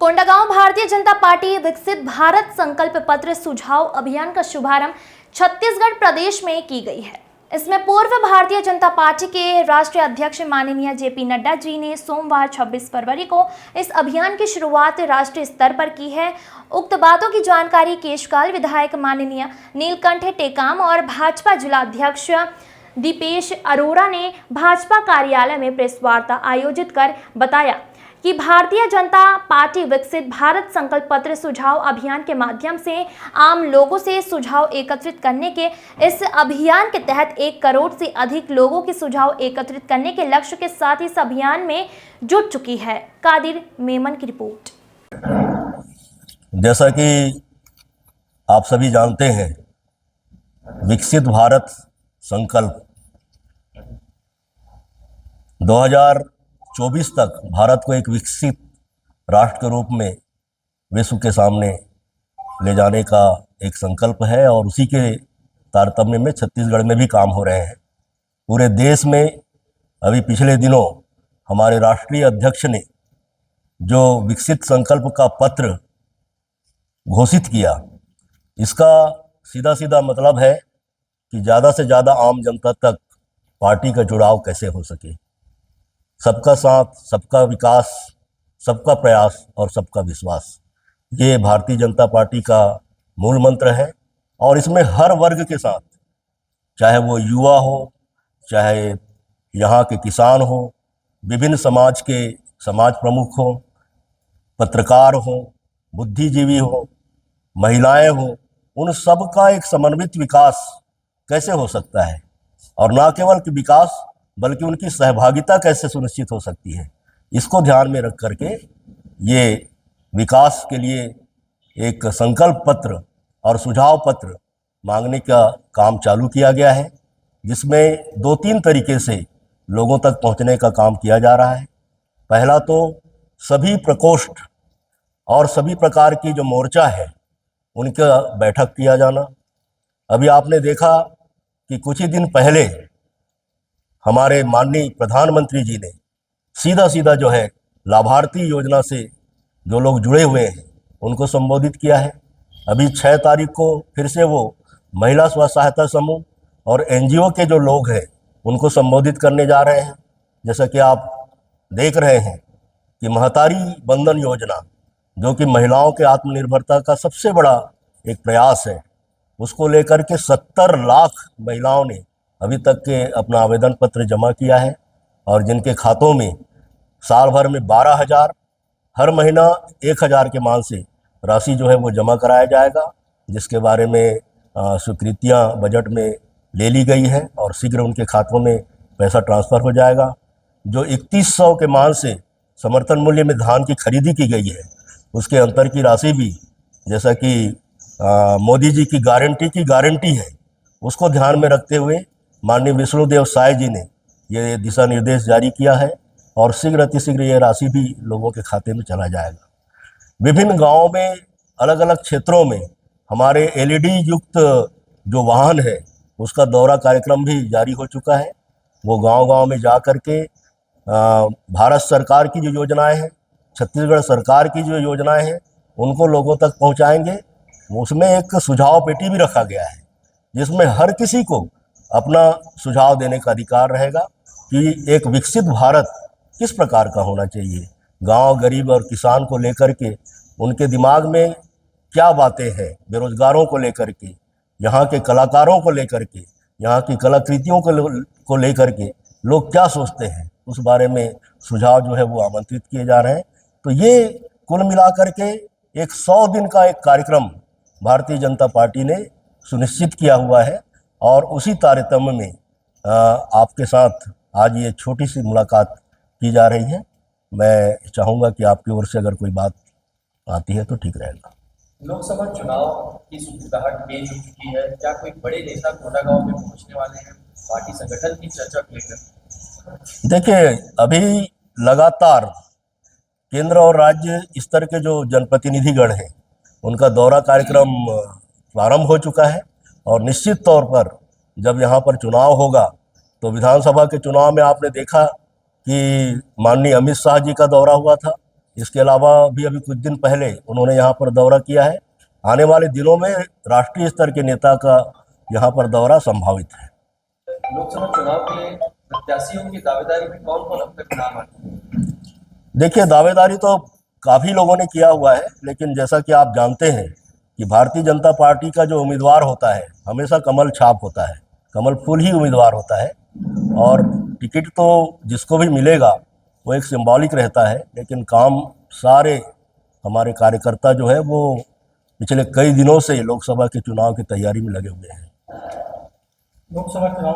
Kondagaon Bharatiya Janata party विकसित भारत संकल्प पत्र सुझाव अभियान का शुभारंभ छत्तीसगढ़ प्रदेश में की गई है। इसमें पूर्व भारतीय जनता पार्टी के राष्ट्रीय अध्यक्ष माननीय जेपी नड्डा जी ने सोमवार 26 फरवरी को इस अभियान की शुरुआत राष्ट्रीय स्तर पर की है। उक्त बातों की जानकारी केशकाल विधायक माननीय नीलकंठ टेकाम और भाजपा जिला अध्यक्ष दीपेश अरोड़ा ने भाजपा कार्यालय में प्रेस वार्ता आयोजित कर बताया कि भारतीय जनता पार्टी विकसित भारत संकल्प पत्र सुझाव अभियान के माध्यम से आम लोगों से सुझाव एकत्रित करने के इस अभियान के तहत 1 करोड़ से अधिक लोगों के सुझाव एकत्रित करने के लक्ष्य के साथ इस अभियान में जुट चुकी है। कादिर मेमन की रिपोर्ट। जैसा कि आप सभी जानते हैं, विकसित भारत संकल्प 2024 तक भारत को एक विकसित राष्ट्र के रूप में विश्व के सामने ले जाने का एक संकल्प है और उसी के तारतम्य में छत्तीसगढ़ में भी काम हो रहे हैं। पूरे देश में अभी पिछले दिनों हमारे राष्ट्रीय अध्यक्ष ने जो विकसित संकल्प का पत्र घोषित किया, इसका सीधा सीधा मतलब है कि ज़्यादा से ज़्यादा आम जनता तक पार्टी का जुड़ाव कैसे हो सके। सबका साथ, सबका विकास, सबका प्रयास और सबका विश्वास, ये भारतीय जनता पार्टी का मूल मंत्र है। और इसमें हर वर्ग के साथ, चाहे वो युवा हो, चाहे यहाँ के किसान हो, विभिन्न समाज के समाज प्रमुख हो, पत्रकार हो, बुद्धिजीवी हो, महिलाएं हो, उन सब का एक समन्वित विकास कैसे हो सकता है और ना केवल कि विकास बल्कि उनकी सहभागिता कैसे सुनिश्चित हो सकती है, इसको ध्यान में रख करके ये विकास के लिए एक संकल्प पत्र और सुझाव पत्र मांगने का काम चालू किया गया है, जिसमें 2-3 तरीके से लोगों तक पहुंचने का काम किया जा रहा है। पहला तो सभी प्रकोष्ठ और सभी प्रकार की जो मोर्चा है उनका बैठक किया जाना। अभी आपने देखा कि कुछ ही दिन पहले हमारे माननीय प्रधानमंत्री जी ने सीधा सीधा जो है लाभार्थी योजना से जो लोग जुड़े हुए हैं उनको संबोधित किया है। अभी 6 तारीख को फिर से वो महिला स्व सहायता समूह और एनजीओ के जो लोग हैं उनको संबोधित करने जा रहे हैं। जैसा कि आप देख रहे हैं कि महतारी बंधन योजना, जो कि महिलाओं के आत्मनिर्भरता का सबसे बड़ा एक प्रयास है, उसको लेकर के 70 लाख महिलाओं ने अभी तक के अपना आवेदन पत्र जमा किया है और जिनके खातों में साल भर में 12,000, हर महीना 1,000 के मान से राशि जो है वो जमा कराया जाएगा, जिसके बारे में स्वीकृतियाँ बजट में ले ली गई है और शीघ्र उनके खातों में पैसा ट्रांसफ़र हो जाएगा। जो 3100 के मान से समर्थन मूल्य में धान की खरीदी की गई है, उसके अंतर की राशि भी, जैसा कि मोदी जी की गारंटी है, उसको ध्यान में रखते हुए माननीय विष्णुदेव साय जी ने ये दिशा निर्देश जारी किया है और शीघ्र अतिशीघ्र ये राशि भी लोगों के खाते में चला जाएगा। विभिन्न गांवों में, अलग अलग क्षेत्रों में हमारे एलईडी युक्त जो वाहन है उसका दौरा कार्यक्रम भी जारी हो चुका है। वो गांव-गांव में जा कर के भारत सरकार की जो योजनाएं हैं, छत्तीसगढ़ सरकार की जो योजनाएं हैं, उनको लोगों तक पहुंचाएंगे। उसमें एक सुझाव पेटी भी रखा गया है, जिसमें हर किसी को अपना सुझाव देने का अधिकार रहेगा कि एक विकसित भारत किस प्रकार का होना चाहिए। गांव, गरीब और किसान को लेकर के उनके दिमाग में क्या बातें हैं, बेरोजगारों को लेकर के, यहाँ के कलाकारों को लेकर के, यहाँ की कलाकृतियों को लेकर के लोग क्या सोचते हैं, उस बारे में सुझाव जो है वो आमंत्रित किए जा रहे हैं। तो ये कुल मिलाकर के एक 100 दिन का एक कार्यक्रम भारतीय जनता पार्टी ने सुनिश्चित किया हुआ है और उसी तारतम्य में आपके साथ आज ये छोटी सी मुलाकात की जा रही है। मैं चाहूँगा कि आपकी ओर से अगर कोई बात आती है तो ठीक रहेगा। लोकसभा चुनाव की सुगबुगाहट तेज हो चुकी है, क्या कोई बड़े नेता कोंडागांव में पहुंचने वाले हैं पार्टी संगठन की चर्चा को लेकर? देखिए, अभी लगातार केंद्र और राज्य स्तर के जो जनप्रतिनिधिगण हैं उनका दौरा कार्यक्रम प्रारंभ हो चुका है और निश्चित तौर पर जब यहाँ पर चुनाव होगा तो विधानसभा के चुनाव में आपने देखा कि माननीय अमित शाह जी का दौरा हुआ था, इसके अलावा भी अभी कुछ दिन पहले उन्होंने यहाँ पर दौरा किया है। आने वाले दिनों में राष्ट्रीय स्तर के नेता का यहाँ पर दौरा संभावित है। लोकसभा चुनाव के लिए प्रत्याशियों की दावेदारी में कौन कौन अब तक नाम आते हैं? देखिए, दावेदारी तो काफ़ी लोगों ने किया हुआ है, लेकिन जैसा कि आप जानते हैं कि भारतीय जनता पार्टी का जो उम्मीदवार होता है हमेशा कमल छाप होता है, कमल फूल ही उम्मीदवार होता है। और टिकट तो जिसको भी मिलेगा वो एक सिंबॉलिक रहता है, लेकिन काम सारे हमारे कार्यकर्ता जो है वो पिछले कई दिनों से लोकसभा के चुनाव की तैयारी में लगे हुए हैं। लोकसभा चुनाव